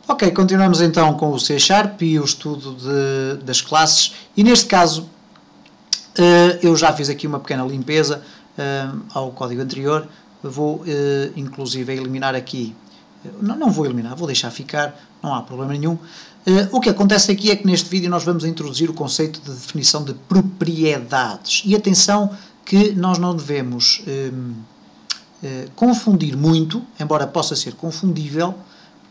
Ok, continuamos então com o C# e o estudo das classes, e neste caso eu já fiz aqui uma pequena limpeza ao código anterior. Vou inclusive eliminar aqui, não vou eliminar, vou deixar ficar, não há problema nenhum. O que acontece aqui é que neste vídeo nós vamos introduzir o conceito de definição de propriedades, e atenção que nós não devemos confundir muito, embora possa ser confundível,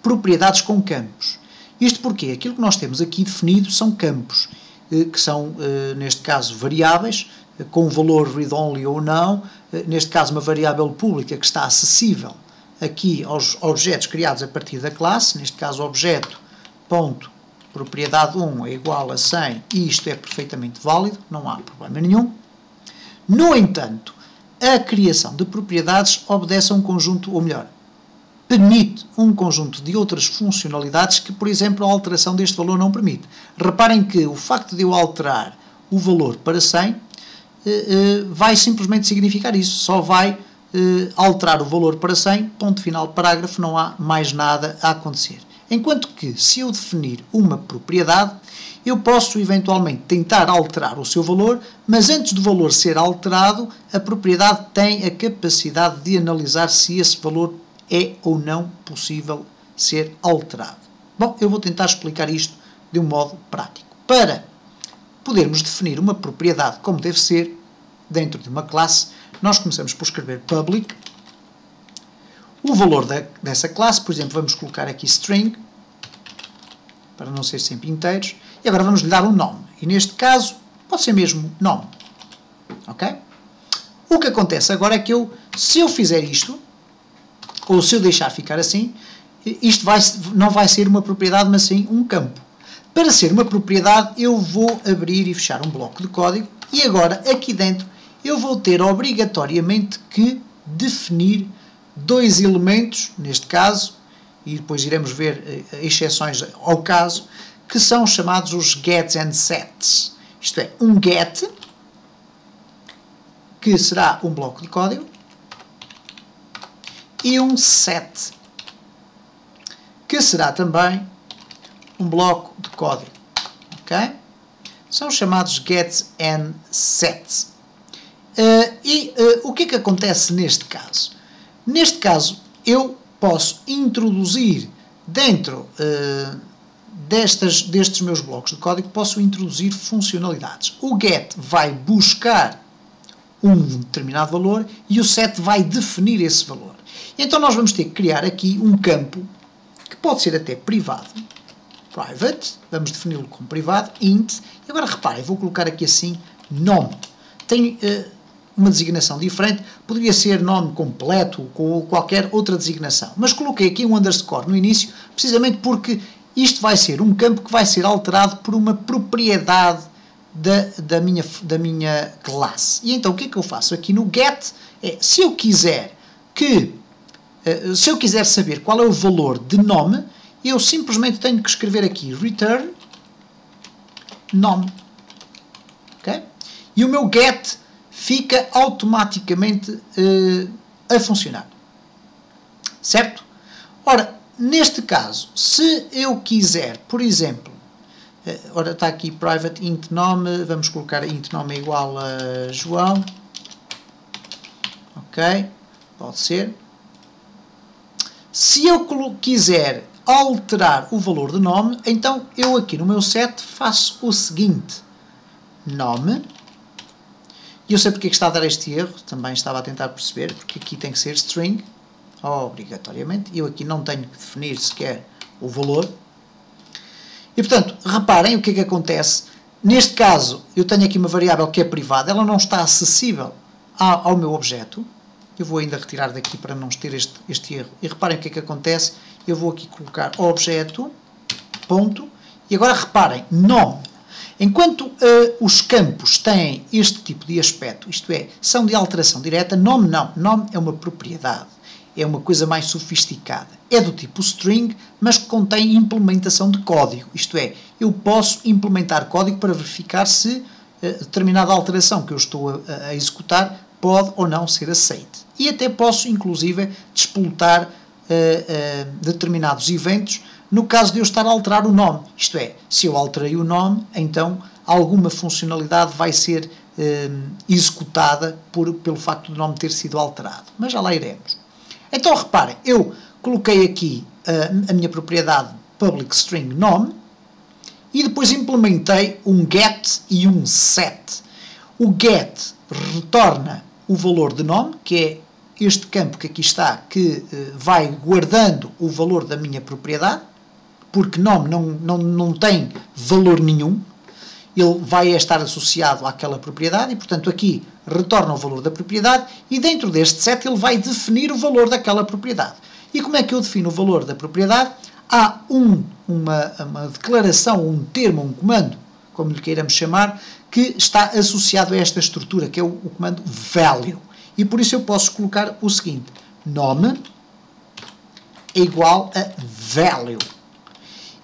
propriedades com campos. Isto porque aquilo que nós temos aqui definido são campos, que são, neste caso, variáveis, com valor read-only ou não, neste caso uma variável pública que está acessível aqui aos objetos criados a partir da classe, neste caso objeto.propriedade 1 é igual a 100, e isto é perfeitamente válido, não há problema nenhum. No entanto, a criação de propriedades obedece a um conjunto, ou melhor, permite um conjunto de outras funcionalidades que, por exemplo, a alteração deste valor não permite. Reparem que o facto de eu alterar o valor para 100 vai simplesmente significar isso, só vai alterar o valor para 100, ponto final, parágrafo, não há mais nada a acontecer. Enquanto que, se eu definir uma propriedade, eu posso eventualmente tentar alterar o seu valor, mas antes do valor ser alterado, a propriedade tem a capacidade de analisar se esse valor é ou não possível ser alterado. Bom, eu vou tentar explicar isto de um modo prático. Para podermos definir uma propriedade como deve ser, dentro de uma classe, nós começamos por escrever public, o valor dessa classe, por exemplo, vamos colocar aqui string, para não ser sempre inteiros, e agora vamos lhe dar um nome. E neste caso, pode ser mesmo nome. Ok? O que acontece agora é que se eu fizer isto, ou se eu deixar ficar assim, isto não vai ser uma propriedade, mas sim um campo. Para ser uma propriedade, eu vou abrir e fechar um bloco de código, e agora, aqui dentro, eu vou ter obrigatoriamente que definir dois elementos, neste caso, e depois iremos ver exceções ao caso, que são chamados os gets and sets. Isto é, um get, que será um bloco de código, e um set, que será também um bloco de código. Ok? São chamados gets and sets. O que é que acontece neste caso? Neste caso, eu posso introduzir dentro destes meus blocos de código, posso introduzir funcionalidades. O get vai buscar um determinado valor e o set vai definir esse valor. Então nós vamos ter que criar aqui um campo que pode ser até privado, private, vamos defini-lo como privado, int, e agora reparem, vou colocar aqui assim, nome. Tem uma designação diferente, poderia ser nome completo ou qualquer outra designação, mas coloquei aqui um underscore no início, precisamente porque isto vai ser um campo que vai ser alterado por uma propriedade da minha classe. E então o que é que eu faço aqui no get? Se eu quiser saber qual é o valor de nome, eu simplesmente tenho que escrever aqui return nome. Okay? E o meu get fica automaticamente a funcionar. Certo? Ora, neste caso, se eu quiser, por exemplo, ora está aqui private int nome, vamos colocar int nome igual a João. Ok? Pode ser. Se eu quiser alterar o valor de nome, então eu aqui no meu set faço o seguinte, nome, e eu sei porque é que está a dar este erro, também estava a tentar perceber, porque aqui tem que ser string, obrigatoriamente, eu aqui não tenho que definir sequer o valor, e portanto, reparem o que é que acontece, neste caso eu tenho aqui uma variável que é privada, ela não está acessível ao meu objeto, eu vou ainda retirar daqui para não ter este erro, e reparem o que é que acontece, eu vou aqui colocar objeto, ponto, e agora reparem, nome. Enquanto os campos têm este tipo de aspecto, isto é, são de alteração direta, nome não. Nome é uma propriedade, é uma coisa mais sofisticada. É do tipo string, mas que contém implementação de código. Isto é, eu posso implementar código para verificar se determinada alteração que eu estou a executar pode ou não ser aceite. E até posso, inclusive, desplotar determinados eventos no caso de eu estar a alterar o nome. Isto é, se eu alterei o nome, então alguma funcionalidade vai ser executada pelo facto do nome ter sido alterado. Mas já lá iremos. Então reparem, eu coloquei aqui a minha propriedade public string nome e depois implementei um get e um set. O get retorna o valor de nome, que é este campo que aqui está, que vai guardando o valor da minha propriedade, porque nome não tem valor nenhum, ele vai estar associado àquela propriedade e, portanto, aqui retorna o valor da propriedade e dentro deste set ele vai definir o valor daquela propriedade. E como é que eu defino o valor da propriedade? Há uma declaração, um termo, um comando, como lhe queiramos chamar, que está associado a esta estrutura, que é o comando value. E por isso eu posso colocar o seguinte: nome é igual a value.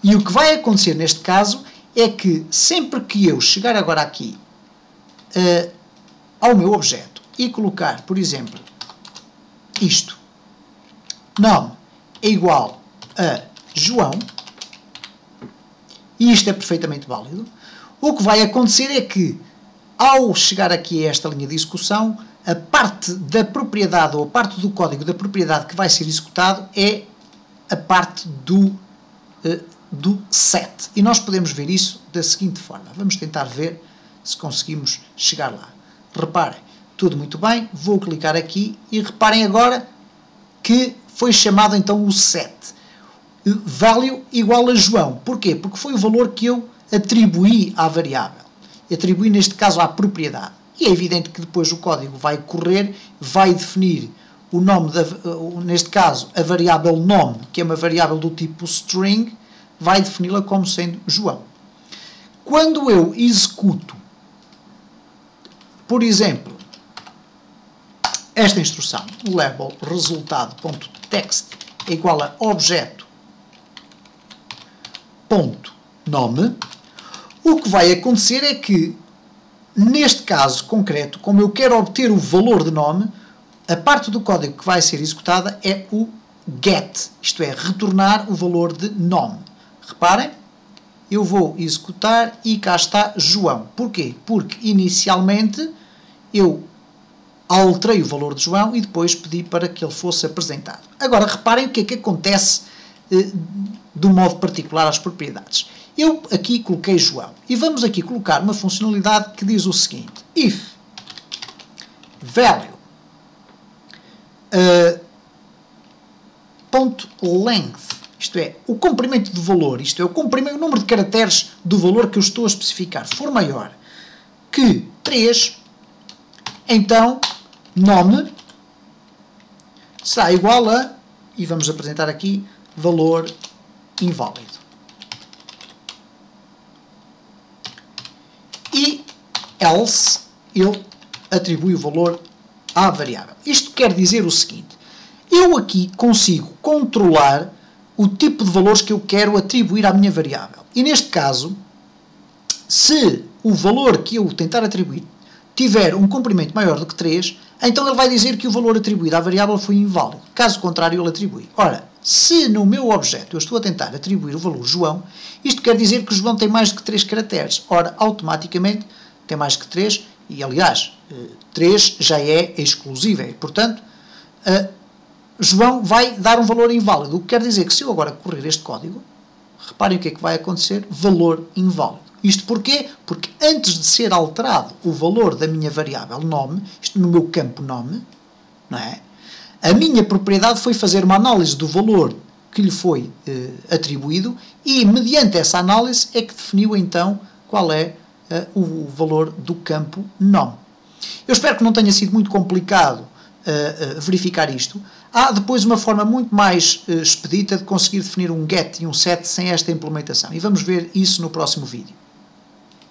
E o que vai acontecer neste caso é que sempre que eu chegar agora aqui ao meu objeto e colocar, por exemplo, isto, nome é igual a João, e isto é perfeitamente válido, o que vai acontecer é que, ao chegar aqui a esta linha de execução, a parte da propriedade ou a parte do código da propriedade que vai ser executado é a parte do set. E nós podemos ver isso da seguinte forma. Vamos tentar ver se conseguimos chegar lá. Reparem, tudo muito bem. Vou clicar aqui e reparem agora que foi chamado então o set. Value igual a João. Porquê? Porque foi o valor que eu atribuí à variável. Atribuí neste caso à propriedade. E é evidente que depois o código vai correr, vai definir o nome, neste caso, a variável nome, que é uma variável do tipo string, vai defini-la como sendo João. Quando eu executo, por exemplo, esta instrução, label resultado.text é igual a objeto.nome, o que vai acontecer é que, neste caso concreto, como eu quero obter o valor de nome, a parte do código que vai ser executada é o get, isto é, retornar o valor de nome. Reparem, eu vou executar e cá está João. Porquê? Porque inicialmente eu alterei o valor de João e depois pedi para que ele fosse apresentado. Agora reparem o que é que acontece de um modo particular às propriedades. Eu aqui coloquei João e vamos aqui colocar uma funcionalidade que diz o seguinte: if value .length, isto é, o comprimento do valor, isto é, o número de caracteres do valor que eu estou a especificar, for maior que 3, então nome será igual a, e vamos apresentar aqui, valor inválido. E else, ele atribui o valor à variável. Isto quer dizer o seguinte: eu aqui consigo controlar o tipo de valores que eu quero atribuir à minha variável. E neste caso, se o valor que eu tentar atribuir tiver um comprimento maior do que 3, então ele vai dizer que o valor atribuído à variável foi inválido. Caso contrário, ele atribui. Ora, se no meu objeto eu estou a tentar atribuir o valor João, isto quer dizer que o João tem mais do que 3 caracteres. Ora, automaticamente tem mais do que 3, e aliás, 3 já é exclusivo. Portanto, João vai dar um valor inválido. O que quer dizer que se eu agora correr este código, reparem o que é que vai acontecer: valor inválido. Isto porquê? Porque antes de ser alterado o valor da minha variável nome, isto no meu campo nome, não é? A minha propriedade foi fazer uma análise do valor que lhe foi atribuído e, mediante essa análise, é que definiu então qual é o valor do campo nome. Eu espero que não tenha sido muito complicado verificar isto. Há depois uma forma muito mais expedita de conseguir definir um get e um set sem esta implementação. E vamos ver isso no próximo vídeo.